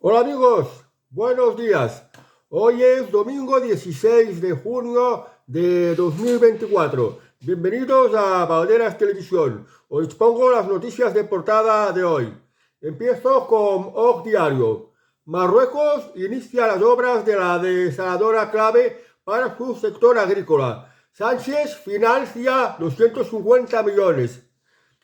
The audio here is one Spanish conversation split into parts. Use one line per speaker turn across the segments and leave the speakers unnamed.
Hola amigos, buenos días. Hoy es domingo 16 de junio de 2024. Bienvenidos a Valderas Televisión. Os expongo las noticias de portada de hoy. Empiezo con OC Diario. Marruecos inicia las obras de la desaladora clave para su sector agrícola. Sánchez financia 250 millones.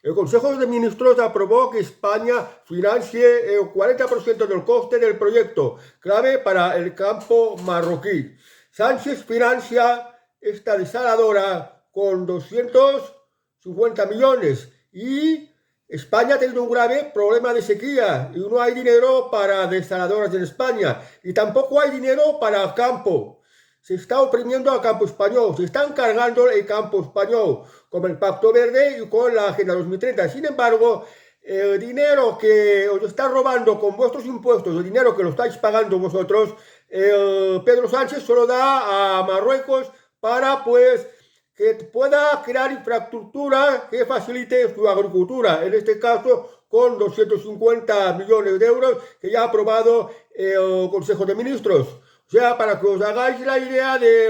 El Consejo de Ministros aprobó que España financie el 40% del coste del proyecto, clave para el campo marroquí. Sánchez financia esta desaladora con 250 millones y España ha tenido un grave problema de sequía y no hay dinero para desaladoras en España y tampoco hay dinero para el campo. Se está oprimiendo al campo español, se están cargando el campo español con el Pacto Verde y con la Agenda 2030. Sin embargo, el dinero que os está robando con vuestros impuestos, el dinero que lo estáis pagando vosotros, Pedro Sánchez solo da a Marruecos para que pueda crear infraestructura que facilite su agricultura, en este caso con 250 millones de euros que ya ha aprobado el Consejo de Ministros. O sea, para que os hagáis la idea de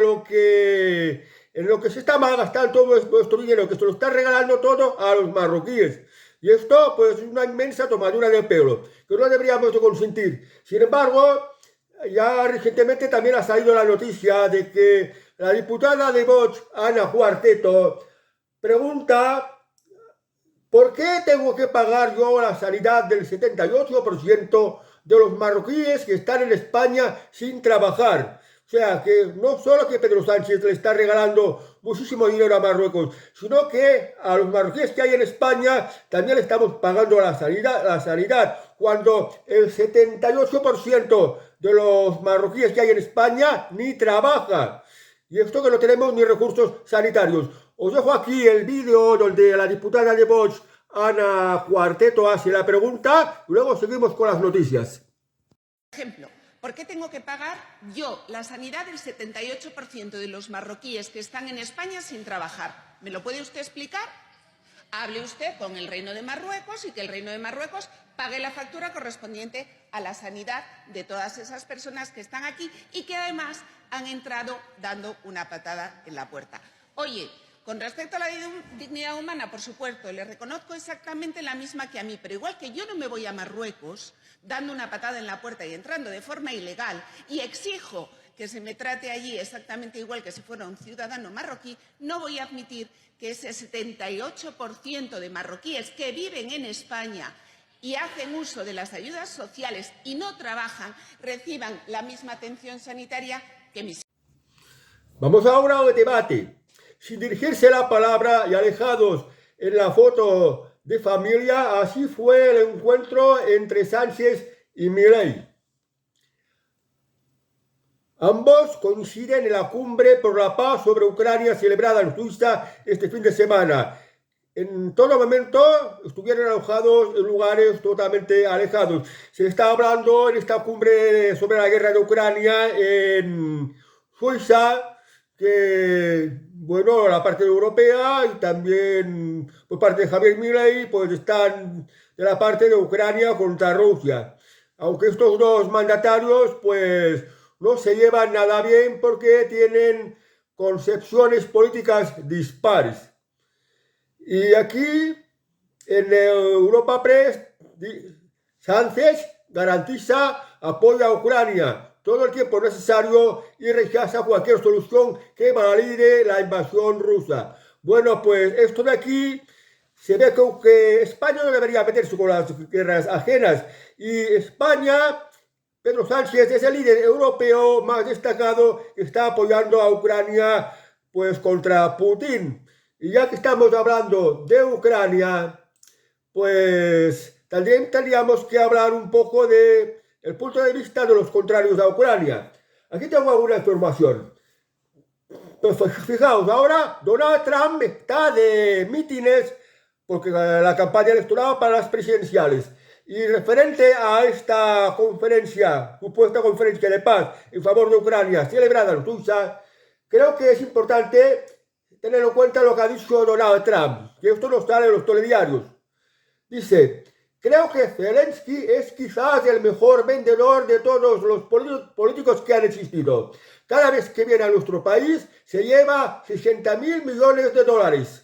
en lo que se está malgastando todo vuestro dinero, que se lo está regalando todo a los marroquíes. Y esto, pues, es una inmensa tomadura de pelo, que no deberíamos de consentir. Sin embargo, ya recientemente también ha salido la noticia de que la diputada de Vox, Ana Cuarteto, pregunta: ¿por qué tengo que pagar yo la sanidad del 78% de los marroquíes que están en España sin trabajar? O sea, que no solo que Pedro Sánchez le está regalando muchísimo dinero a Marruecos, sino que a los marroquíes que hay en España también le estamos pagando la sanidad, cuando el 78% de los marroquíes que hay en España ni trabaja. Y esto que no tenemos ni recursos sanitarios. Os dejo aquí el vídeo donde la diputada de Vox, Ana Cuarteto, hace la pregunta y luego seguimos con las noticias.
Ejemplo, ¿por qué tengo que pagar yo la sanidad del 78% de los marroquíes que están en España sin trabajar? ¿Me lo puede usted explicar? Hable usted con el Reino de Marruecos y que el Reino de Marruecos pague la factura correspondiente a la sanidad de todas esas personas que están aquí y que además han entrado dando una patada en la puerta. Oye, con respecto a la dignidad humana, por supuesto, le reconozco exactamente la misma que a mí, pero igual que yo no me voy a Marruecos dando una patada en la puerta y entrando de forma ilegal y exijo que se me trate allí exactamente igual que si fuera un ciudadano marroquí, no voy a admitir que ese 78% de marroquíes que viven en España y hacen uso de las ayudas sociales y no trabajan, reciban la misma atención sanitaria que mis.
Vamos ahora al debate. Sin dirigirse la palabra y alejados en la foto de familia, así fue el encuentro entre Sánchez y Milei. Ambos coinciden en la cumbre por la paz sobre Ucrania celebrada en Suiza este fin de semana. En todo momento estuvieron alojados en lugares totalmente alejados. Se está hablando en esta cumbre sobre la guerra de Ucrania en Suiza, que, bueno, la parte europea y también por parte de Javier Milei, pues están de la parte de Ucrania contra Rusia. Aunque estos dos mandatarios, pues, no se llevan nada bien porque tienen concepciones políticas dispares. Y aquí, en Europa Press, Sánchez garantiza apoyo a Ucrania todo el tiempo necesario y rechaza cualquier solución que valide la invasión rusa. Bueno, pues esto de aquí se ve que España no debería meterse con las guerras ajenas. Y España, Pedro Sánchez es el líder europeo más destacado que está apoyando a Ucrania, pues, contra Putin. Y ya que estamos hablando de Ucrania, pues también tendríamos que hablar un poco de el punto de vista de los contrarios a Ucrania. Aquí tengo alguna información. Pues fijaos, ahora Donald Trump está de mítines porque la campaña electoral para las presidenciales. Y referente a esta conferencia, supuesta conferencia de paz en favor de Ucrania celebrada en Suiza, creo que es importante tener en cuenta lo que ha dicho Donald Trump, que esto no sale en los telediarios. Dice Creo que Zelensky es quizás el mejor vendedor de todos los políticos que han existido. Cada vez que viene a nuestro país se lleva 60.000 millones de dólares.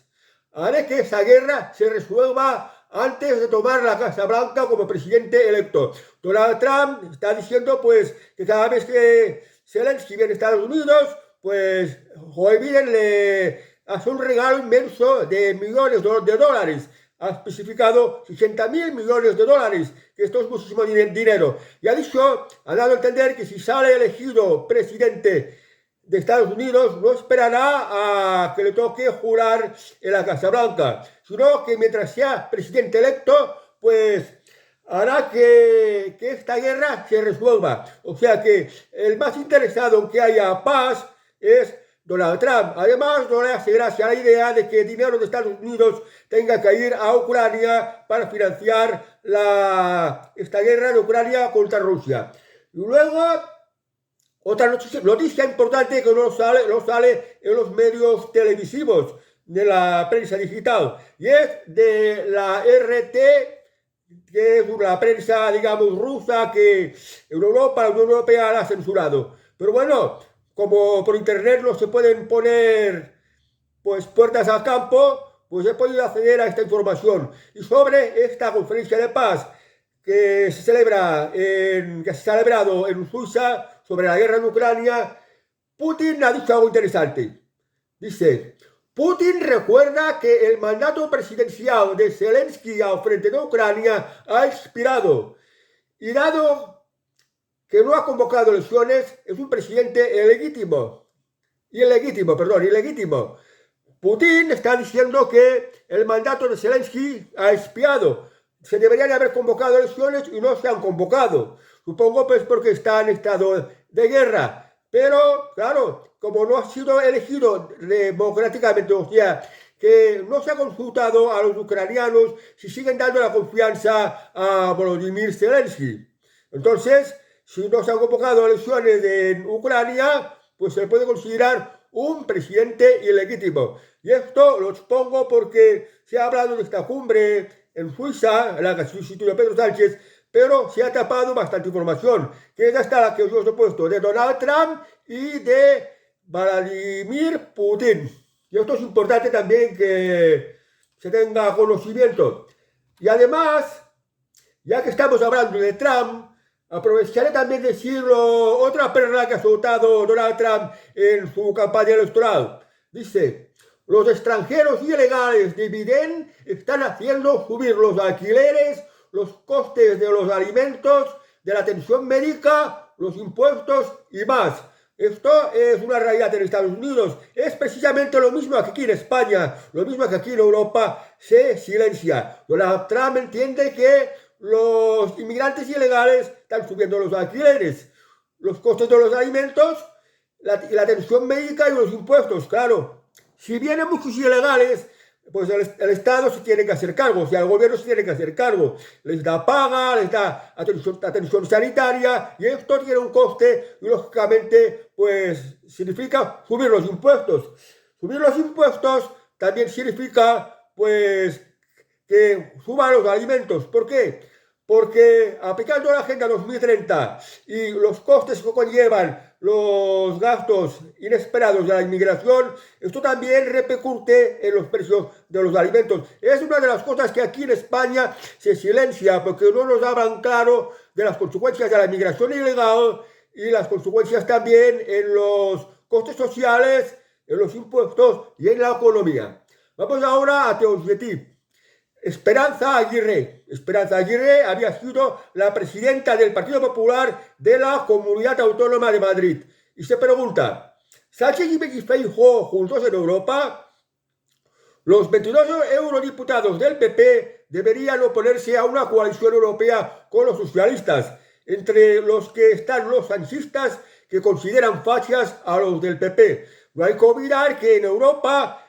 Haré que esa guerra se resuelva antes de tomar la Casa Blanca como presidente electo. Donald Trump está diciendo pues que cada vez que Zelensky viene a Estados Unidos, pues Joe Biden le hace un regalo inmenso de millones de dólares. Ha especificado 60.000 millones de dólares, que esto es muchísimo dinero. Y ha dado a entender que si sale elegido presidente de Estados Unidos, no esperará a que le toque jurar en la Casa Blanca, sino que mientras sea presidente electo, pues hará que esta guerra se resuelva. O sea que el más interesado en que haya paz es Donald Trump. Además, no le hace gracia la idea de que el dinero de Estados Unidos tenga que ir a Ucrania para financiar esta guerra de Ucrania contra Rusia. Y luego, otra noticia importante que no sale en los medios televisivos de la prensa digital, y es de la RT, que es la prensa, digamos, rusa, que en Europa, la Unión Europea la ha censurado. Pero bueno, como por internet no se pueden poner pues puertas al campo, pues he podido acceder a esta información. Y sobre esta conferencia de paz que se ha celebrado en Suiza sobre la guerra en Ucrania, Putin ha dicho algo interesante. Dice: Putin recuerda que el mandato presidencial de Zelensky al frente de Ucrania ha expirado, y dado que no ha convocado elecciones, es un presidente ilegítimo. Putin está diciendo que el mandato de Zelensky ha expirado. Se deberían haber convocado elecciones y no se han convocado. Supongo pues porque está en estado de guerra. Pero, claro, como no ha sido elegido democráticamente, o sea, que no se ha consultado a los ucranianos si siguen dando la confianza a Volodymyr Zelensky. Entonces, si no se han convocado elecciones en Ucrania, pues se le puede considerar un presidente ilegítimo. Y esto lo expongo porque se ha hablado de esta cumbre en Suiza, en la que sustituyó Pedro Sánchez, pero se ha tapado bastante información, que es hasta la que os he puesto, de Donald Trump y de Vladimir Putin. Y esto es importante también que se tenga conocimiento. Y además, ya que estamos hablando de Trump, aprovecharé también de decirlo otra perla que ha soltado Donald Trump en su campaña electoral. Dice: los extranjeros ilegales de Biden están haciendo subir los alquileres, los costes de los alimentos, de la atención médica, los impuestos y más. Esto es una realidad en Estados Unidos. Es precisamente lo mismo que aquí en España, lo mismo que aquí en Europa se silencia. Donald Trump entiende que los inmigrantes ilegales están subiendo los alquileres, los costes de los alimentos, la atención médica y los impuestos. Claro, si vienen muchos ilegales, pues el Estado se tiene que hacer cargo, o sea, el gobierno se tiene que hacer cargo. Les da paga, les da atención sanitaria, y esto tiene un coste y, lógicamente, pues significa subir los impuestos. Subir los impuestos también significa, pues, que suban los alimentos. ¿Por qué? Porque aplicando la Agenda 2030 y los costes que conllevan los gastos inesperados de la inmigración, esto también repercute en los precios de los alimentos. Es una de las cosas que aquí en España se silencia, porque no nos hablan claro de las consecuencias de la inmigración ilegal y las consecuencias también en los costes sociales, en los impuestos y en la economía. Vamos ahora a Teosbeti. Esperanza Aguirre había sido la presidenta del Partido Popular de la Comunidad Autónoma de Madrid. Y se pregunta: ¿Sánchez y Feijóo juntos en Europa? Los 22 eurodiputados del PP deberían oponerse a una coalición europea con los socialistas, entre los que están los sanchistas, que consideran fachas a los del PP. No hay que olvidar que en Europa,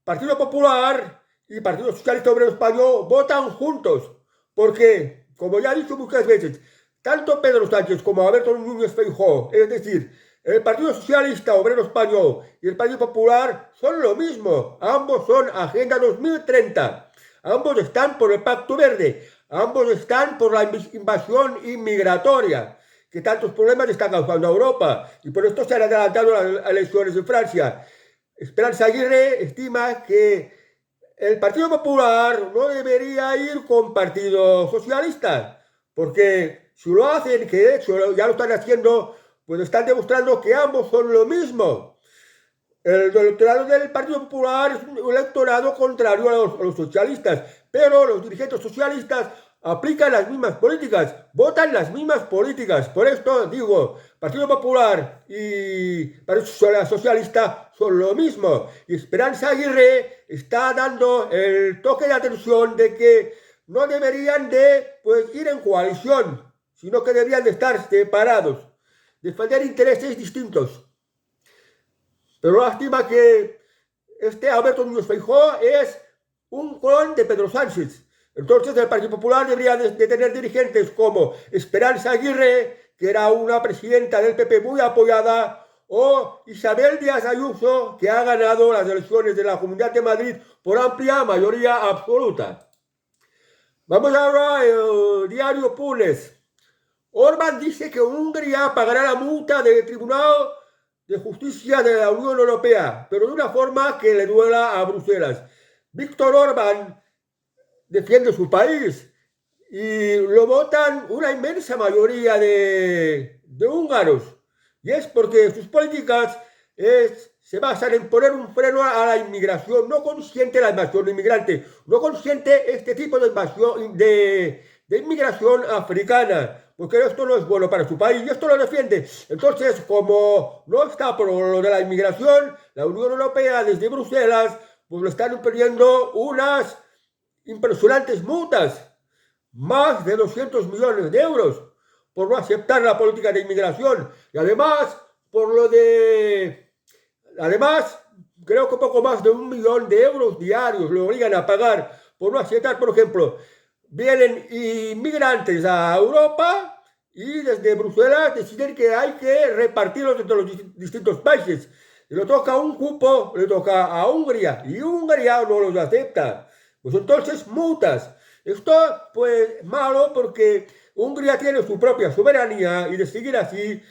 Partido Popular y Partido Socialista Obrero Español votan juntos, porque, como ya he dicho muchas veces, tanto Pedro Sánchez como Alberto Núñez Feijóo, es decir, el Partido Socialista Obrero Español y el Partido Popular, son lo mismo. Ambos son Agenda 2030. Ambos están por el Pacto Verde. Ambos están por la invasión inmigratoria que tantos problemas está causando a Europa, y por esto se han adelantado las elecciones en Francia. Esperanza Aguirre estima que el Partido Popular no debería ir con Partido Socialista, porque si lo hacen, que de hecho ya lo están haciendo, pues están demostrando que ambos son lo mismo. El electorado del Partido Popular es un electorado contrario a los socialistas, pero los dirigentes socialistas aplican las mismas políticas, votan las mismas políticas. Por esto digo, Partido Popular y Partido Socialista son lo mismo. Y Esperanza Aguirre está dando el toque de atención de que no deberían de ir en coalición, sino que deberían de estar separados, defender intereses distintos. Pero lástima que este Alberto Núñez Feijóo es un clon de Pedro Sánchez. Entonces el Partido Popular debería de tener dirigentes como Esperanza Aguirre, que era una presidenta del PP muy apoyada, o Isabel Díaz Ayuso, que ha ganado las elecciones de la Comunidad de Madrid por amplia mayoría absoluta. Vamos ahora al diario Pules. Orbán dice que Hungría pagará la multa del Tribunal de Justicia de la Unión Europea, pero de una forma que le duela a Bruselas. Víctor Orbán defiende su país y lo votan una inmensa mayoría de húngaros, y es porque sus políticas se basan en poner un freno a la inmigración. No consiente la invasión inmigrante, no consiente este tipo de invasión de inmigración africana, porque esto no es bueno para su país, y esto lo defiende. Entonces, como no está por lo de la inmigración, la Unión Europea desde Bruselas pues le están pidiendo unas impresionantes multas, más de 200 millones de euros, por no aceptar la política de inmigración. Y además, además, creo que poco más de 1 millón de euros diarios le obligan a pagar por no aceptar. Por ejemplo, vienen inmigrantes a Europa y desde Bruselas deciden que hay que repartirlos entre los distintos países. Y le toca un cupo, le toca a Hungría, y Hungría no los acepta. Pues entonces multas. Esto pues malo, porque Hungría tiene su propia soberanía, y de seguir así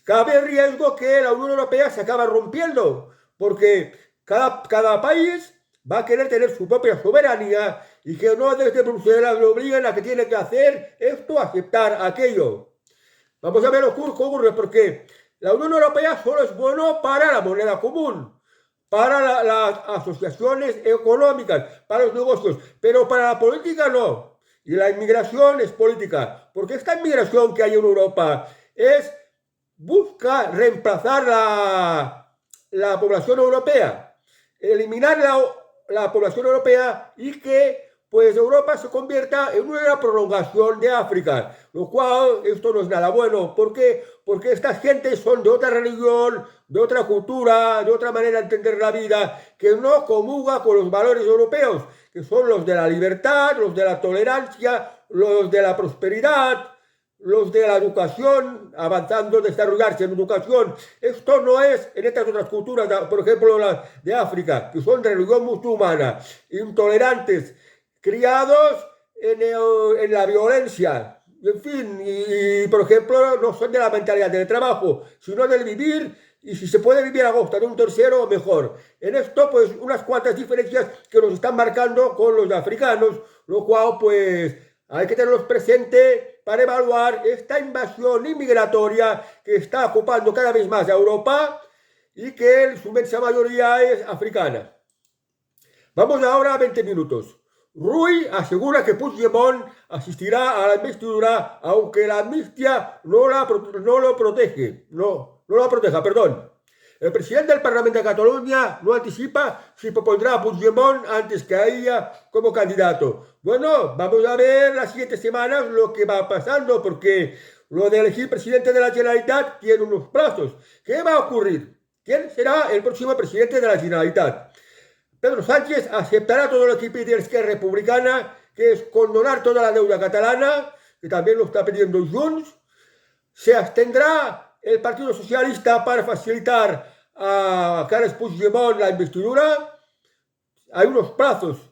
cabe el riesgo que la Unión Europea se acaba rompiendo, porque cada país va a querer tener su propia soberanía, y que no desde Bruselas le obliguen a que tiene que hacer esto, aceptar aquello. Vamos a ver lo que ocurre, porque la Unión Europea solo es bueno para la moneda común, para las asociaciones económicas, para los negocios, pero para la política no. Y la inmigración es política, porque esta inmigración que hay en Europa busca reemplazar la población europea, eliminar la población europea, y que pues Europa se convierta en una prolongación de África, lo cual esto no es nada bueno. ¿Por qué? Porque estas gentes son de otra religión, de otra cultura, de otra manera de entender la vida, que no comulga con los valores europeos, que son los de la libertad, los de la tolerancia, los de la prosperidad, los de la educación, avanzando, desarrollarse en educación. Esto no es en estas otras culturas, por ejemplo las de África, que son de religión musulmana, intolerantes, criados en la violencia, en fin, y por ejemplo no son de la mentalidad del trabajo, sino del vivir, y si se puede vivir a costa de un tercero, mejor. En esto pues unas cuantas diferencias que nos están marcando con los africanos, lo cual pues hay que tenerlos presente para evaluar esta invasión inmigratoria que está ocupando cada vez más a Europa, y que en su inmensa mayoría es africana. Vamos ahora a 20 minutos. Ruy asegura que Puigdemont asistirá a la investidura, aunque la amnistía no la proteja. El presidente del Parlamento de Cataluña no anticipa si propondrá a Puigdemont antes que a ella como candidato. Bueno, vamos a ver las siguientes semanas lo que va pasando, porque lo de elegir presidente de la Generalitat tiene unos plazos. ¿Qué va a ocurrir? ¿Quién será el próximo presidente de la Generalitat? Pedro Sánchez aceptará todo lo que pide la Esquerra Republicana, que es condonar toda la deuda catalana, que también lo está pidiendo Junts. Se abstendrá el Partido Socialista para facilitar a Carles Puigdemont la investidura. Hay unos plazos.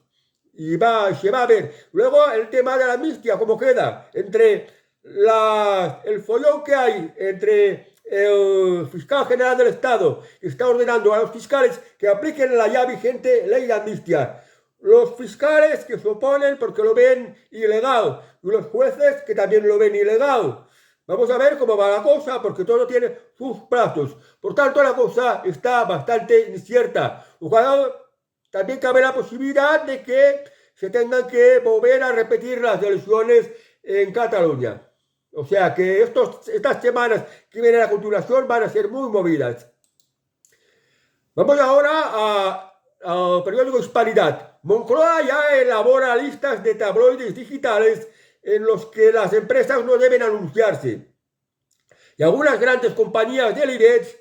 y se va a ver. Luego el tema de la amnistía, ¿cómo queda? Entre el follón que hay entre el fiscal general del Estado, que está ordenando a los fiscales que apliquen la ya vigente ley de amnistía. Los fiscales que se oponen porque lo ven ilegal, y los jueces que también lo ven ilegal. Vamos a ver cómo va la cosa, porque todo tiene sus plazos. Por tanto, la cosa está bastante incierta. Ojalá también cabe la posibilidad de que se tengan que volver a repetir las elecciones en Cataluña. O sea que estas semanas que vienen a continuación van a ser muy movidas. Vamos ahora al periódico Hispanidad. Moncloa ya elabora listas de tabloides digitales en los que las empresas no deben anunciarse. Y algunas grandes compañías del IBEX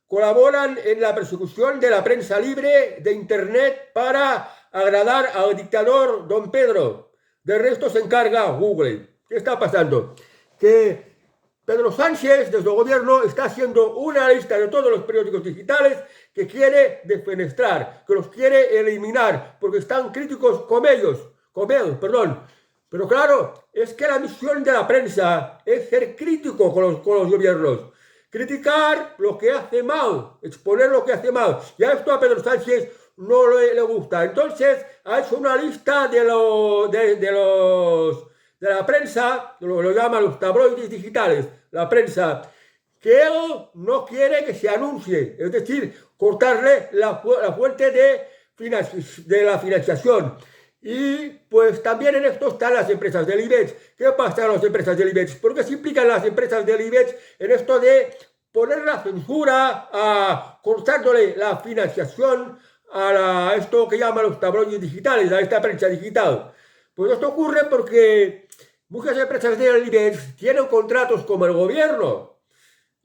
colaboran en la persecución de la prensa libre de Internet para agradar al dictador Don Pedro. De resto se encarga Google. ¿Qué está pasando? Que Pedro Sánchez, desde el gobierno, está haciendo una lista de todos los periódicos digitales que quiere defenestrar, que los quiere eliminar, porque están críticos con él, perdón. Pero claro, es que la misión de la prensa es ser crítico con los gobiernos. Criticar lo que hace mal, exponer lo que hace mal. Y a esto a Pedro Sánchez no le gusta. Entonces ha hecho una lista de la prensa, lo llaman los tabloides digitales, la prensa, que él no quiere que se anuncie, es decir, cortarle la fuente de la financiación. Y pues también en esto están las empresas del IBEX. ¿Qué pasa con las empresas del IBEX? ¿Por qué se implican las empresas del IBEX en esto de poner la censura, cortándole la financiación a esto que llaman los tabloides digitales, a esta prensa digital? Pues esto ocurre porque muchas empresas del IBEX tienen contratos con el gobierno.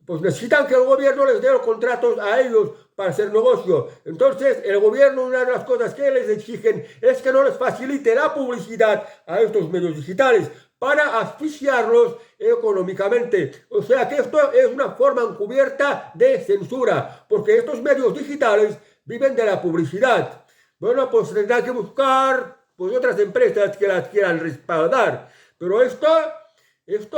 Pues necesitan que el gobierno les dé los contratos a ellos para hacer negocio. Entonces, el gobierno, una de las cosas que les exigen es que no les facilite la publicidad a estos medios digitales para asfixiarlos económicamente. O sea que esto es una forma encubierta de censura, porque estos medios digitales viven de la publicidad. Bueno, pues tendrán que buscar pues otras empresas que las quieran respaldar. Pero esto es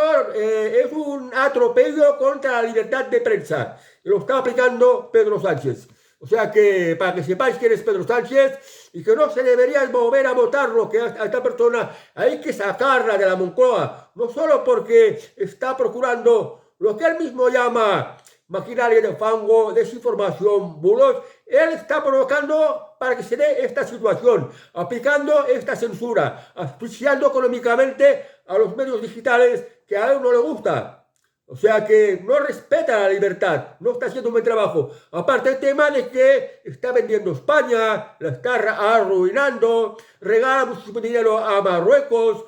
un atropello contra la libertad de prensa. Y lo está aplicando Pedro Sánchez. O sea que, para que sepáis quién es Pedro Sánchez, y que no se debería volver a votarlo, que a esta persona hay que sacarla de la Moncloa. No solo porque está procurando lo que él mismo llama maquinaria de fango, desinformación, bulos. Él está provocando para que se dé esta situación, aplicando esta censura, asfixiando económicamente a los medios digitales que a él no le gusta. O sea que no respeta la libertad, no está haciendo un buen trabajo. Aparte el tema de que está vendiendo España, la está arruinando, regala mucho dinero a Marruecos,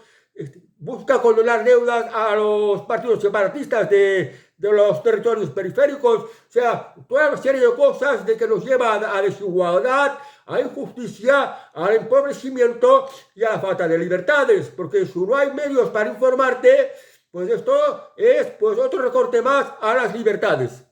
busca condonar deudas a los partidos separatistas de los territorios periféricos. O sea, toda una serie de cosas de que nos lleva a desigualdad, a injusticia, al empobrecimiento y a la falta de libertades, porque si no hay medios para informarte, pues esto es pues otro recorte más a las libertades.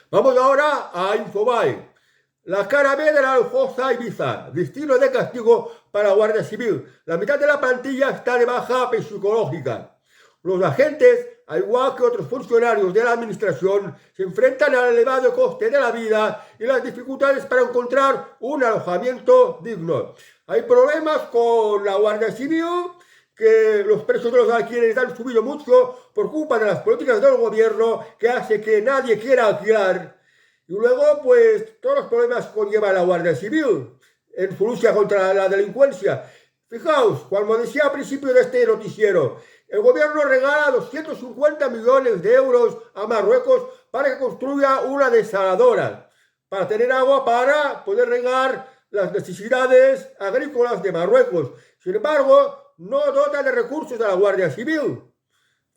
Vamos ahora a Infobae. La cara B de la lujosa Ibiza, destino de castigo para la Guardia Civil. La mitad de la plantilla está de baja psicológica. Los agentes, al igual que otros funcionarios de la administración, se enfrentan al elevado coste de la vida y las dificultades para encontrar un alojamiento digno. Hay problemas con la Guardia Civil, que los precios de los alquileres han subido mucho por culpa de las políticas del gobierno, que hace que nadie quiera alquilar. Y luego, pues, todos los problemas que conlleva la Guardia Civil en su lucha contra la delincuencia. Fijaos, como decía al principio de este noticiero, el gobierno regala 250 millones de euros a Marruecos para que construya una desaladora, para tener agua para poder regar las necesidades agrícolas de Marruecos. Sin embargo, no dota de recursos a la Guardia Civil.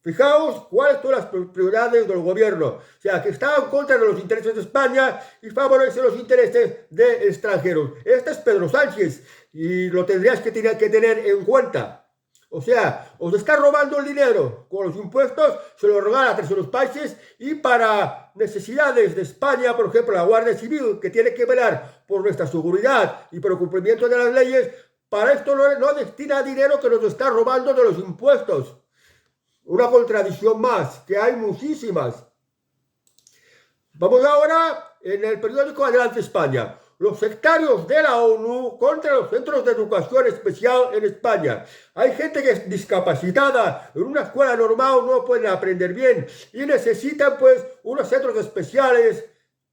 Fijaos cuáles son las prioridades del gobierno. O sea, que está en contra de los intereses de España y favorece los intereses de extranjeros. Este es Pedro Sánchez y lo tendrías que tener en cuenta. O sea, os está robando el dinero con los impuestos, se lo regala a terceros países y para necesidades de España, por ejemplo, la Guardia Civil, que tiene que velar por nuestra seguridad y por el cumplimiento de las leyes, para esto no destina dinero que nos está robando de los impuestos. Una contradicción más, que hay muchísimas. Vamos ahora en el periódico Adelante España. Los sectarios de la ONU contra los centros de educación especial en España. Hay gente que es discapacitada, en una escuela normal no pueden aprender bien y necesitan pues unos centros especiales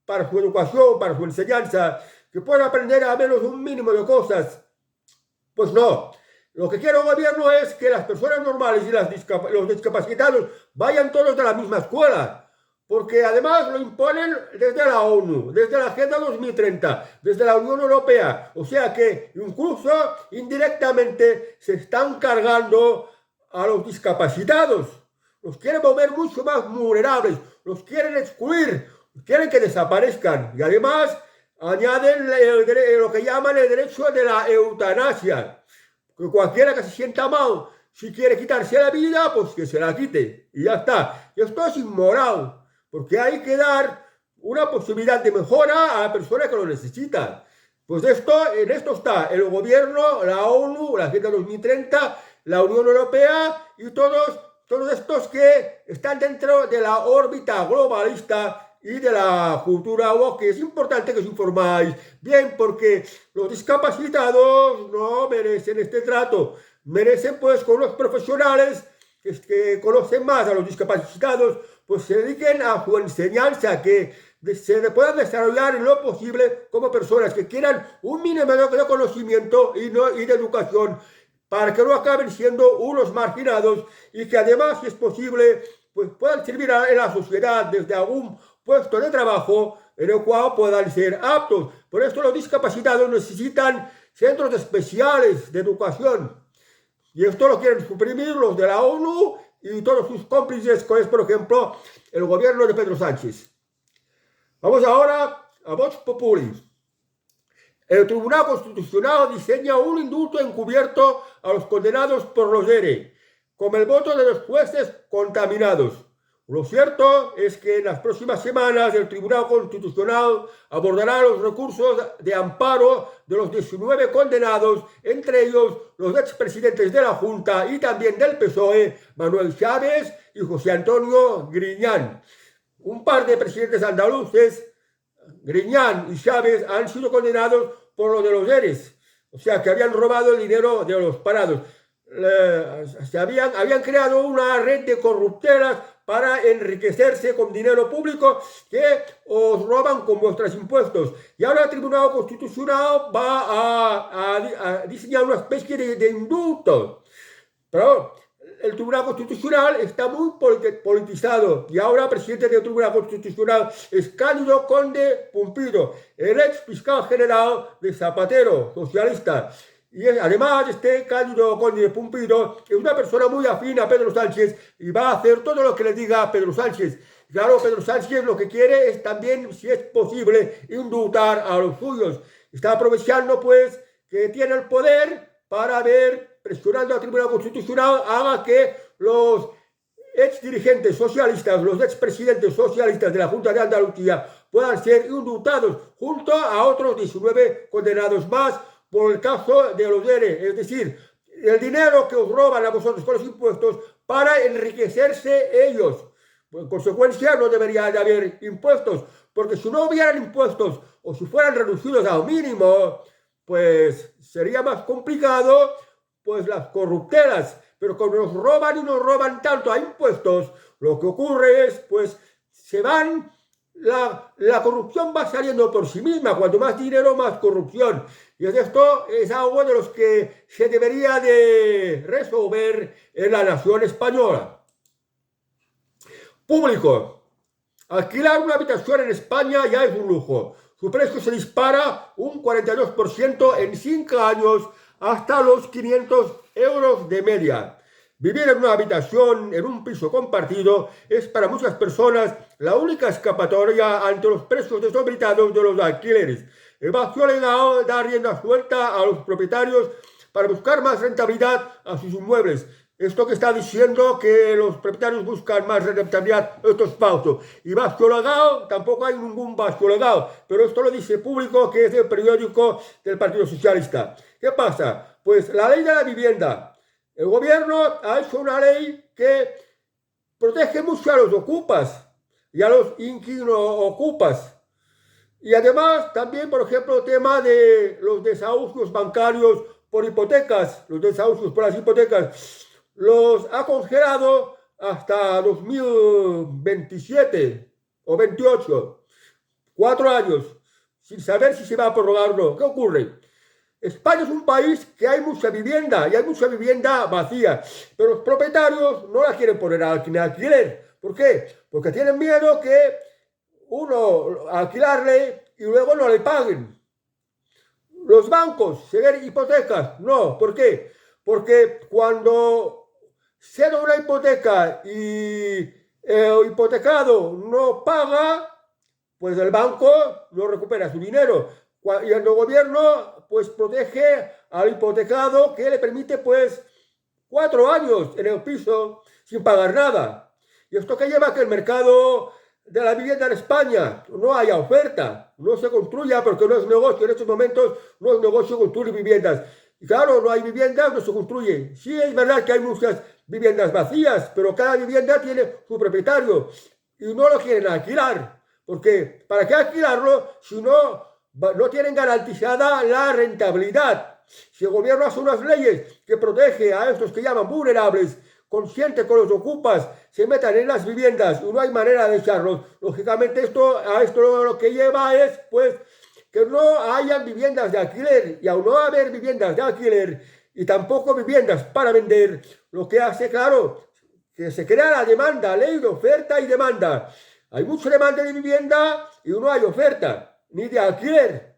para su educación, para su enseñanza, que puedan aprender a menos un mínimo de cosas. Pues no. Lo que quiere el gobierno es que las personas normales y los discapacitados vayan todos de la misma escuela. Porque además lo imponen desde la ONU, desde la Agenda 2030, desde la Unión Europea. O sea que incluso indirectamente se están cargando a los discapacitados. Los quieren volver mucho más vulnerables, los quieren excluir, quieren que desaparezcan. Y además añaden lo que llaman el derecho de la eutanasia. Que cualquiera que se sienta mal, si quiere quitarse la vida, pues que se la quite. Y ya está. Y esto es inmoral. Porque hay que dar una posibilidad de mejora a la persona que lo necesita. Pues en esto está el gobierno, la ONU, la Agenda 2030, la Unión Europea y todos estos que están dentro de la órbita globalista y de la cultura woke. Es importante que os informáis bien porque los discapacitados no merecen este trato. Merecen pues con unos profesionales que conocen más a los discapacitados, pues se dediquen a su enseñanza, que se puedan desarrollar en lo posible como personas que quieran un mínimo de conocimiento y de educación, para que no acaben siendo unos marginados y que además, si es posible, pues puedan servir en la sociedad desde algún puesto de trabajo en el cual puedan ser aptos. Por esto los discapacitados necesitan centros especiales de educación. Y esto lo quieren suprimir los de la ONU y todos sus cómplices, como es, por ejemplo, el gobierno de Pedro Sánchez. Vamos ahora a Vox Populi. El Tribunal Constitucional diseña un indulto encubierto a los condenados por los ERE, con el voto de los jueces contaminados. Lo cierto es que en las próximas semanas el Tribunal Constitucional abordará los recursos de amparo de los 19 condenados, entre ellos los expresidentes de la Junta y también del PSOE, Manuel Chávez y José Antonio Griñán. Un par de presidentes andaluces, Griñán y Chávez, han sido condenados por lo de los ERES, o sea que habían robado el dinero de los parados. Habían creado una red de corruptelas para enriquecerse con dinero público que os roban con vuestros impuestos. Y ahora el Tribunal Constitucional va a diseñar una especie de indulto. Pero el Tribunal Constitucional está muy politizado y ahora el presidente del Tribunal Constitucional es Cándido Conde Pumpido, el ex fiscal general de Zapatero, socialista. Y además este Cándido Conde Pumpido es una persona muy afín a Pedro Sánchez y va a hacer todo lo que le diga Pedro Sánchez. Claro, Pedro Sánchez lo que quiere es también, si es posible, indultar a los suyos. Está aprovechando pues que tiene el poder para ver, presionando al Tribunal Constitucional, haga que los ex dirigentes socialistas, los expresidentes socialistas de la Junta de Andalucía puedan ser indultados junto a otros 19 condenados más por el caso de los ERE, es decir, el dinero que os roban a vosotros con los impuestos para enriquecerse ellos. Pues, en consecuencia, no debería de haber impuestos, porque si no hubieran impuestos o si fueran reducidos al mínimo, pues sería más complicado pues las corruptelas. Pero como nos roban y nos roban tanto a impuestos, lo que ocurre es, pues, la corrupción va saliendo por sí misma. Cuanto más dinero, más corrupción. Y esto es algo de los que se debería de resolver en la nación española. Público. Alquilar una habitación en España ya es un lujo. Su precio se dispara un 42% en 5 años hasta los 500 euros de media. Vivir en una habitación, en un piso compartido, es para muchas personas la única escapatoria ante los precios desorbitados de los alquileres. El vacío legal da rienda suelta a los propietarios para buscar más rentabilidad a sus inmuebles. Esto que está diciendo que los propietarios buscan más rentabilidad, esto es falso. Y vacío legal, tampoco hay ningún vacío legal, pero esto lo dice Público, que es el periódico del Partido Socialista. ¿Qué pasa? Pues la ley de la vivienda. El gobierno ha hecho una ley que protege mucho a los ocupas y a los inquilino-ocupas. Y además también, por ejemplo, el tema de los desahucios bancarios por hipotecas, los desahucios por las hipotecas, los ha congelado hasta 2027 o 28, 4 años, sin saber si se va a prorrogar o no. ¿Qué ocurre? España es un país que hay mucha vivienda y hay mucha vivienda vacía, pero los propietarios no la quieren poner a alquiler. ¿Por qué? Porque tienen miedo que uno alquilarle y luego no le paguen. Los bancos ceder hipotecas, no. ¿Por qué? Porque cuando cede una hipoteca y el hipotecado no paga, pues el banco no recupera su dinero. Y el gobierno pues protege al hipotecado, que le permite pues 4 años en el piso sin pagar nada. Y esto que lleva a que el mercado de la vivienda en España no haya oferta, no se construya, porque no es negocio. En estos momentos no es negocio construir viviendas. Y claro, no hay viviendas, no se construye. Sí, es verdad que hay muchas viviendas vacías, pero cada vivienda tiene su propietario y no lo quieren alquilar. Porque ¿para qué alquilarlo si no tienen garantizada la rentabilidad? Si el gobierno hace unas leyes que protege a estos que llaman vulnerables, consciente con los ocupas, se metan en las viviendas y no hay manera de echarlos, lógicamente a esto lo que lleva es pues que no hayan viviendas de alquiler, y al no haber viviendas de alquiler y tampoco viviendas para vender, lo que hace, claro, que se crea la demanda, ley de oferta y demanda. Hay mucha demanda de vivienda y no hay oferta, ni de alquiler.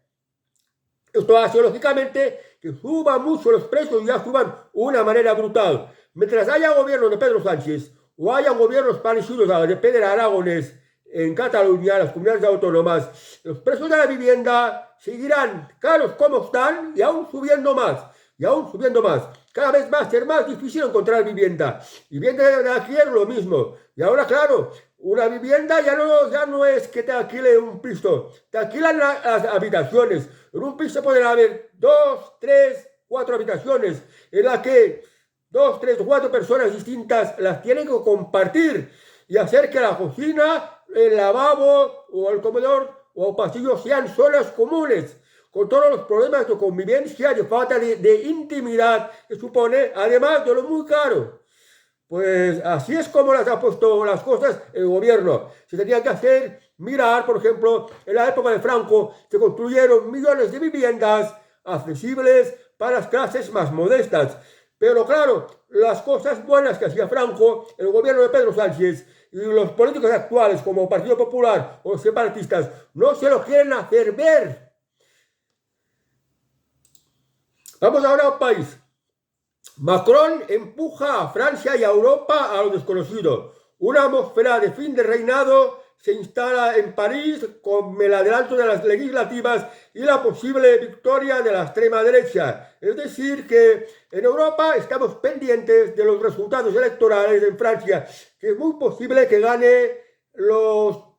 Esto hace, lógicamente, que suban mucho los precios y ya suban de una manera brutal. Mientras haya gobierno de Pedro Sánchez o haya gobiernos parecidos a los de Pedro Aragonés en Cataluña, las comunidades autónomas, los precios de la vivienda seguirán caros como están y aún subiendo más. Y aún subiendo más. Cada vez va a ser más difícil encontrar vivienda. Vivienda de alquiler lo mismo. Y ahora, claro, una vivienda ya no es que te alquile un piso. Te alquilan las habitaciones. En un piso pueden haber 2, 3, 4 habitaciones en las que 2, 3 o 4 personas distintas las tienen que compartir y hacer que la cocina, el lavabo o el comedor o el pasillo sean zonas comunes, con todos los problemas de convivencia, de falta de intimidad que supone, además de lo muy caro. Pues así es como las ha puesto las cosas el gobierno. Se tenía que hacer, mirar, por ejemplo, en la época de Franco se construyeron millones de viviendas accesibles para las clases más modestas. Pero claro, las cosas buenas que hacía Franco, el gobierno de Pedro Sánchez y los políticos actuales como Partido Popular o separatistas no se lo quieren hacer ver. Vamos ahora a un país. Macron empuja a Francia y a Europa a lo desconocido. Una atmósfera de fin de reinado se instala en París con el adelanto de las legislativas y la posible victoria de la extrema derecha. Es decir, que en Europa estamos pendientes de los resultados electorales en Francia, que es muy posible que gane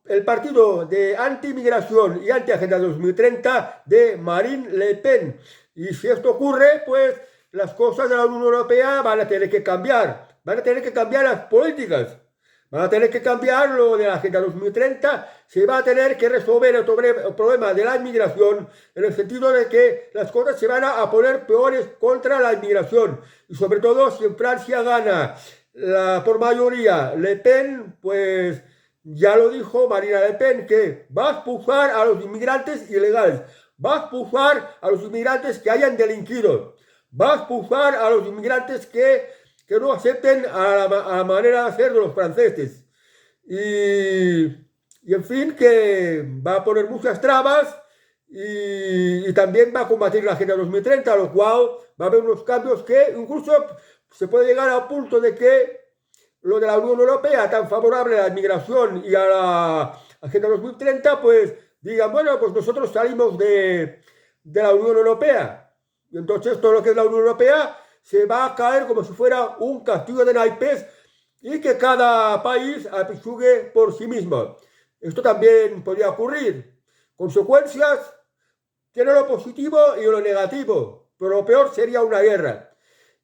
el partido de anti-inmigración y anti-agenda 2030 de Marine Le Pen. Y si esto ocurre, pues las cosas de la Unión Europea van a tener que cambiar. Van a tener que cambiar las políticas. Van a tener que cambiar lo de la Agenda 2030. Se va a tener que resolver el problema de la inmigración, en el sentido de que las cosas se van a poner peores contra la inmigración. Y sobre todo si en Francia gana por mayoría Le Pen, pues ya lo dijo Marine Le Pen, que va a expulsar a los inmigrantes ilegales. Va a expulsar a los inmigrantes que hayan delinquido. Va a expulsar a los inmigrantes que no acepten a la manera de hacer de los franceses. Y en fin, que va a poner muchas trabas y también va a combatir la Agenda 2030, lo cual va a haber unos cambios que incluso se puede llegar al punto de que lo de la Unión Europea, tan favorable a la inmigración y a la Agenda 2030, pues digan, bueno, pues nosotros salimos de la Unión Europea. Y entonces todo lo que es la Unión Europea se va a caer como si fuera un castillo de naipes y que cada país apechugue por sí mismo. Esto también podría ocurrir. Consecuencias tiene lo positivo y lo negativo, pero lo peor sería una guerra.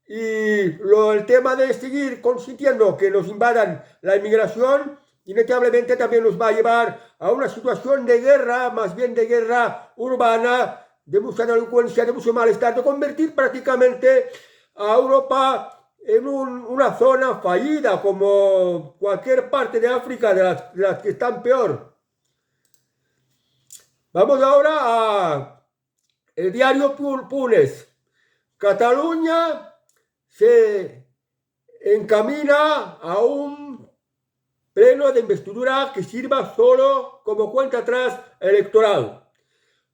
Y el tema de seguir consintiendo que nos invadan la inmigración, inevitablemente también nos va a llevar a una situación de guerra, más bien de guerra urbana, de mucha delincuencia, de mucho malestar, de convertir prácticamente a Europa en una zona fallida, como cualquier parte de África, de las que están peor. Vamos ahora a el diario Punes. Cataluña se encamina a un pleno de investidura que sirva solo como cuenta atrás electoral.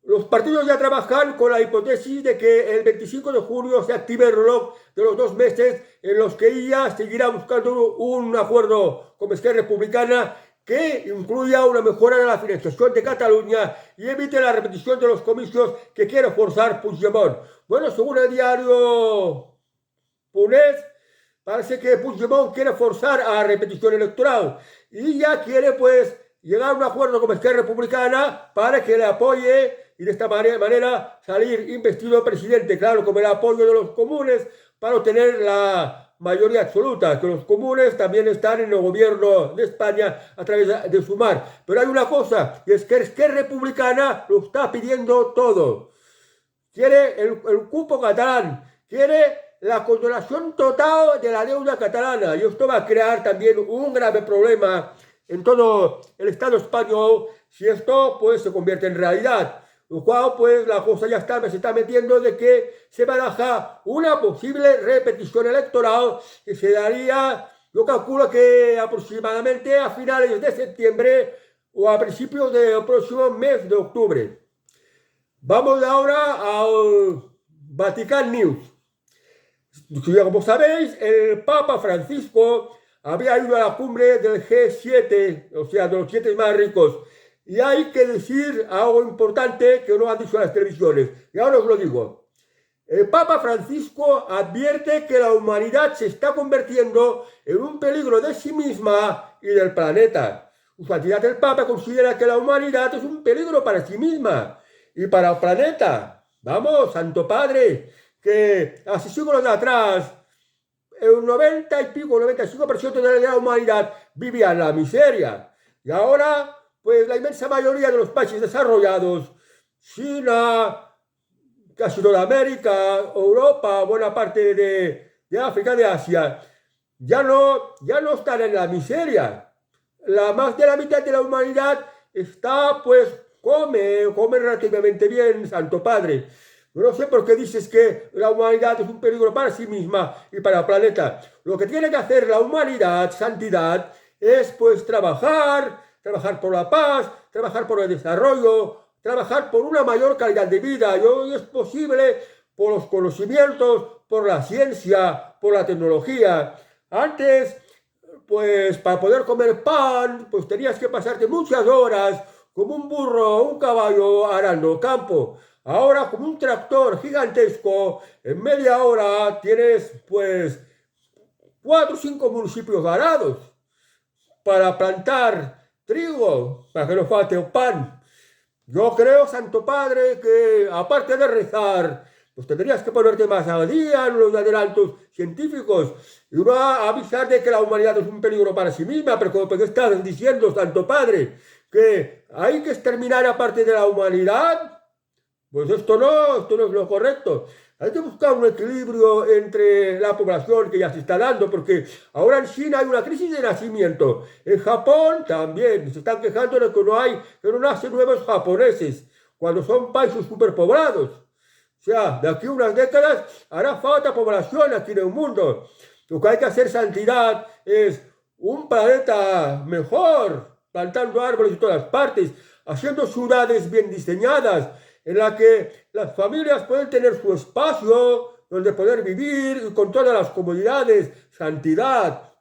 Los partidos ya trabajan con la hipótesis de que el 25 de junio se active el reloj de los 2 meses en los que ella seguirá buscando un acuerdo con Esquerra Republicana que incluya una mejora de la financiación de Cataluña y evite la repetición de los comicios que quiere forzar Puigdemont. Bueno, según el diario Punés, parece que Puigdemont quiere forzar a repetición electoral y ya quiere pues llegar a un acuerdo con Esquerra Republicana para que le apoye y de esta manera salir investido presidente, claro, con el apoyo de los comunes para obtener la mayoría absoluta, que los comunes también están en el gobierno de España a través de Sumar. Pero hay una cosa, y es que Esquerra Republicana lo está pidiendo todo. Quiere el cupo catalán, quiere la condonación total de la deuda catalana, y esto va a crear también un grave problema en todo el Estado español si esto pues se convierte en realidad. Lo cual, pues, la cosa ya se está metiendo de que se baraja una posible repetición electoral que se daría, yo calculo que aproximadamente a finales de septiembre o a principios del próximo mes de octubre. Vamos ahora al Vatican News. Como sabéis, el Papa Francisco había ido a la cumbre del G7, o sea, de los 7 más ricos. Y hay que decir algo importante que no han dicho las televisiones. Y ahora os lo digo. El Papa Francisco advierte que la humanidad se está convirtiendo en un peligro de sí misma y del planeta. Su Santidad el Papa considera que la humanidad es un peligro para sí misma y para el planeta. Vamos, Santo Padre, que hace siglos atrás el 90 y pico, 95% de la humanidad vivía en la miseria. Y ahora, pues la inmensa mayoría de los países desarrollados, China, casi toda América, Europa, buena parte de África, de Asia, ya no están en la miseria. Más de la mitad de la humanidad está, pues, come relativamente bien, Santo Padre. No sé por qué dices que la humanidad es un peligro para sí misma y para el planeta. Lo que tiene que hacer la humanidad, santidad, es pues trabajar por la paz, trabajar por el desarrollo, trabajar por una mayor calidad de vida. Y hoy es posible por los conocimientos, por la ciencia, por la tecnología. Antes, pues para poder comer pan, pues tenías que pasarte muchas horas como un burro o un caballo arando campo. Ahora, como un tractor gigantesco, en media hora tienes, pues, 4 o 5 municipios arados para plantar trigo, para que no falte el pan. Yo creo, Santo Padre, que aparte de rezar, pues tendrías que ponerte más al día en los adelantos científicos y no a avisar de que la humanidad es un peligro para sí misma, pero como estás diciendo, Santo Padre, que hay que exterminar a parte de la humanidad. Pues esto no es lo correcto. Hay que buscar un equilibrio entre la población que ya se está dando, porque ahora en China hay una crisis de nacimiento. En Japón también se están quejando de que no nacen nuevos japoneses, cuando son países superpoblados. O sea, de aquí a unas décadas hará falta población aquí en el mundo. Lo que hay que hacer, santidad, es un planeta mejor, plantando árboles en todas partes, haciendo ciudades bien diseñadas, en la que las familias pueden tener su espacio donde poder vivir y con todas las comodidades, santidad.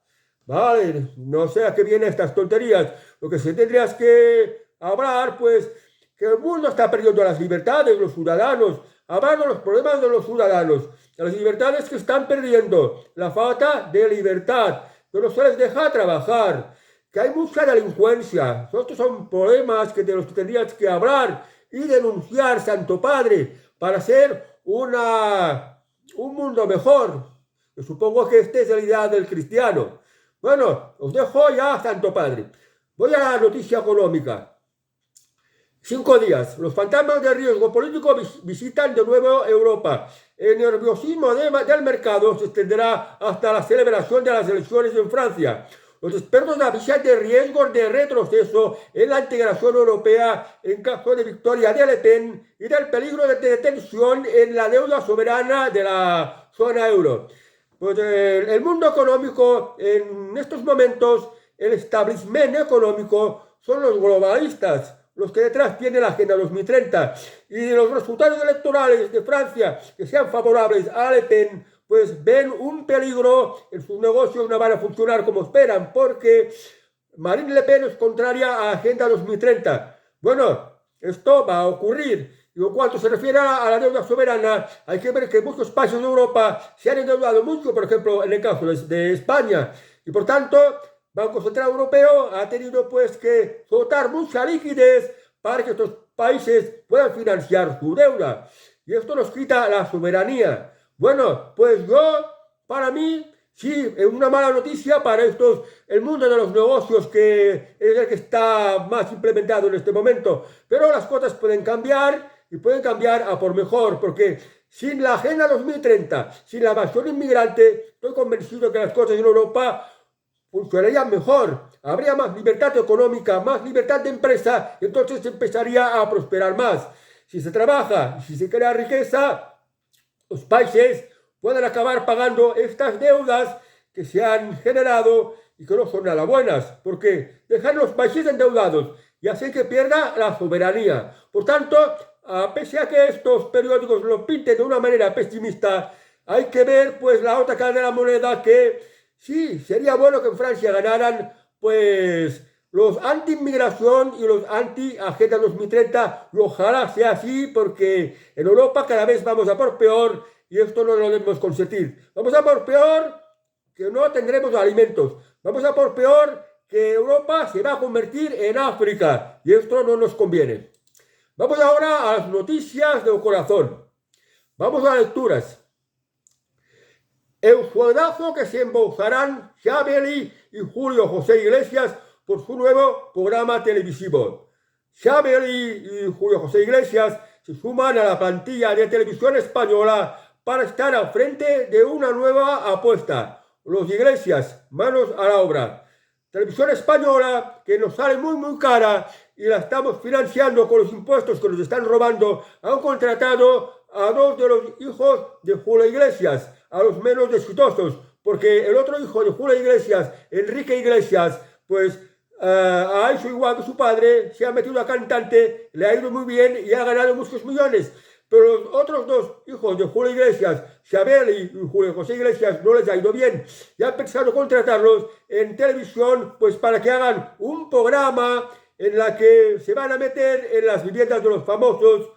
Vale, no sé a qué vienen estas tonterías. Lo que se tendrías que hablar, pues, que el mundo está perdiendo las libertades, los ciudadanos. hablar de los problemas de los ciudadanos, de las libertades que están perdiendo, la falta de libertad, que no se les deja trabajar, que hay mucha delincuencia. Estos son problemas de los que tendrías que hablar y denunciar, Santo Padre, para hacer un mundo mejor. Yo supongo que esta es la idea del cristiano. Bueno, os dejo ya, Santo Padre. Voy a la noticia económica. 5 días. Los fantasmas de riesgo político visitan de nuevo Europa. El nerviosismo del mercado se extenderá hasta la celebración de las elecciones en Francia. Los expertos avisan de riesgos de retroceso en la integración europea en caso de victoria de Le Pen y del peligro de tensión en la deuda soberana de la zona euro. Pues el mundo económico, en estos momentos, el establishment económico son los globalistas, los que detrás tienen la Agenda 2030, y los resultados electorales de Francia que sean favorables a Le Pen, pues ven un peligro en sus negocios, no van a funcionar como esperan, porque Marine Le Pen es contraria a la Agenda 2030. Bueno, esto va a ocurrir. Y en cuanto se refiere a la deuda soberana, hay que ver que muchos países de Europa se han endeudado mucho, por ejemplo, en el caso de España, y por tanto, Banco Central Europeo ha tenido pues que soltar mucha liquidez para que estos países puedan financiar su deuda. Y esto nos quita la soberanía. Bueno, pues para mí, sí, es una mala noticia para el mundo de los negocios que es el que está más implementado en este momento. Pero las cosas pueden cambiar y pueden cambiar a por mejor, porque sin la Agenda 2030, sin la invasión inmigrante, estoy convencido que las cosas en Europa funcionarían mejor, habría más libertad económica, más libertad de empresa, y entonces se empezaría a prosperar más. Si se trabaja, si se crea riqueza, los países pueden acabar pagando estas deudas que se han generado y que no son nada buenas, porque dejan los países endeudados y hacen que pierda la soberanía. Por tanto, pese a que estos periódicos lo pinten de una manera pesimista, hay que ver pues la otra cara de la moneda, que sí, sería bueno que en Francia ganaran pues los anti-inmigración y los anti-Agenda 2030, y ojalá sea así, porque en Europa cada vez vamos a por peor y esto no lo debemos consentir. Vamos a por peor que no tendremos alimentos. Vamos a por peor que Europa se va a convertir en África y esto no nos conviene. Vamos ahora a las noticias del corazón. Vamos a las lecturas. El sueldazo que se embolsarán Chabeli y Julio José Iglesias por su nuevo programa televisivo. Chabeli y Julio José Iglesias se suman a la plantilla de Televisión Española para estar al frente de una nueva apuesta. Los Iglesias, manos a la obra. Televisión Española, que nos sale muy cara y la estamos financiando con los impuestos que nos están robando, han contratado a 2 de los hijos de Julio Iglesias, a los menos exitosos, porque el otro hijo de Julio Iglesias, Enrique Iglesias, pues ha hecho igual que su padre, se ha metido a cantante, le ha ido muy bien y ha ganado muchos millones. Pero los otros 2 hijos de Julio Iglesias, Chabeli y Julio José Iglesias, no les ha ido bien. Y han pensado contratarlos en televisión pues para que hagan un programa en la que se van a meter en las viviendas de los famosos,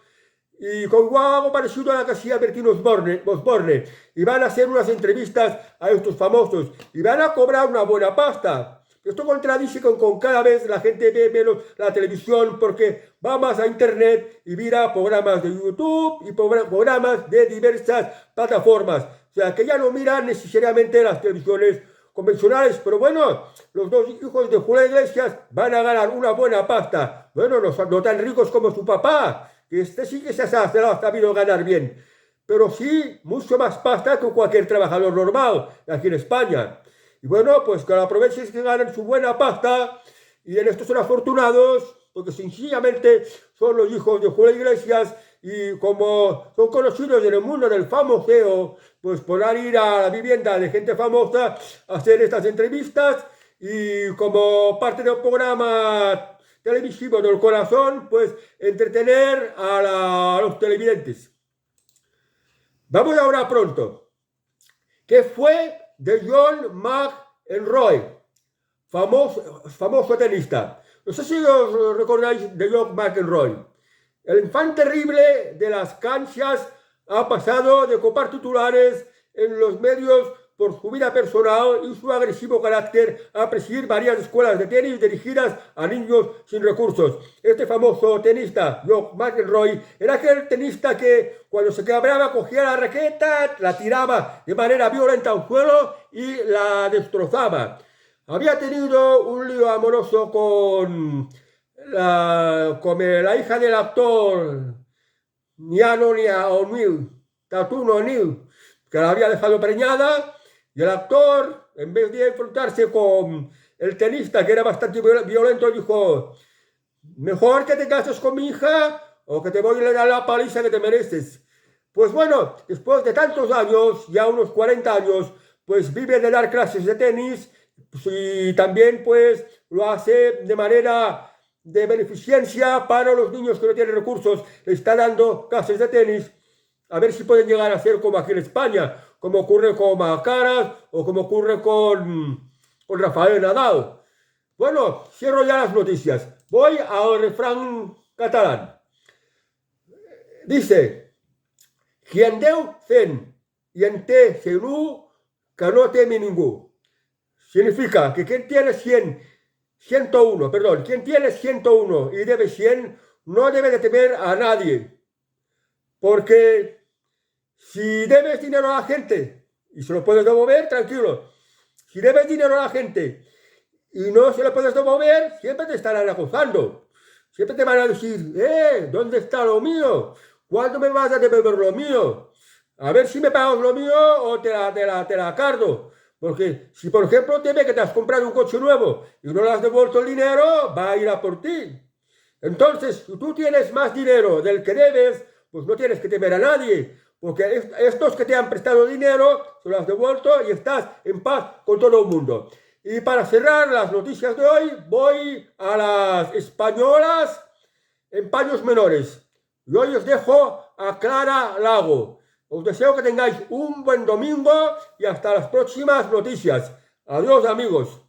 y con igual algo parecido a la que hacía Bertín Osborne, y van a hacer unas entrevistas a estos famosos y van a cobrar una buena pasta. Esto contradice con cada vez la gente ve menos la televisión, porque va más a internet y mira programas de YouTube y programas de diversas plataformas. O sea, que ya no miran necesariamente las televisiones convencionales. Pero bueno, los 2 hijos de Julio Iglesias van a ganar una buena pasta. Bueno, no tan ricos como su papá, que sí que se ha sabido ganar bien, pero sí mucho más pasta que cualquier trabajador normal aquí en España. Y bueno, pues que aprovechen que ganan su buena pasta, y en esto son afortunados, porque sencillamente son los hijos de Julio Iglesias, y como son conocidos en el mundo del famoseo, pues podrán ir a la vivienda de gente famosa a hacer estas entrevistas, y como parte del programa televisivo del corazón, pues entretener a los televidentes. Vamos ahora pronto. ¿Qué fue de John McEnroe, famoso tenista? No sé si os recordáis de John McEnroe, el infante terrible de las canchas ha pasado de copar titulares en los medios por su vida personal y su agresivo carácter a presidir varias escuelas de tenis dirigidas a niños sin recursos. Este famoso tenista, John McEnroe, era aquel tenista que cuando se quebraba cogía la raqueta, la tiraba de manera violenta al suelo y la destrozaba. Había tenido un lío amoroso con la hija del actor Tatum O'Neal, que la había dejado preñada. Y el actor, en vez de enfrentarse con el tenista, que era bastante violento, dijo: mejor que te cases con mi hija o que te voy a dar la paliza que te mereces. Pues bueno, después de tantos años, ya unos 40 años, pues vive de dar clases de tenis y también pues lo hace de manera de beneficencia para los niños que no tienen recursos. Le está dando clases de tenis, a ver si pueden llegar a ser como aquí en España, como ocurre con Alcaraz o como ocurre con Rafael Nadal. Bueno, cierro ya las noticias. Voy al refrán catalán. Dice: quien deu 100 y en té 100, que no teme ningú. Significa que quien tiene 101 y debe 100, no debe de temer a nadie. Porque si debes dinero a la gente y se lo puedes devolver, tranquilo. Si debes dinero a la gente y no se lo puedes devolver, siempre te estarán acusando. Siempre te van a decir: ¿dónde está lo mío? ¿Cuándo me vas a devolver lo mío? A ver si me pagas lo mío o te la cargo. Porque si, por ejemplo, te ve que te has comprado un coche nuevo y no le has devuelto el dinero, va a ir a por ti. Entonces, si tú tienes más dinero del que debes, pues no tienes que temer a nadie. Porque estos que te han prestado dinero, se lo has devuelto y estás en paz con todo el mundo. Y para cerrar las noticias de hoy, voy a las españolas en paños menores. Y hoy os dejo a Clara Lago. Os deseo que tengáis un buen domingo y hasta las próximas noticias. Adiós, amigos.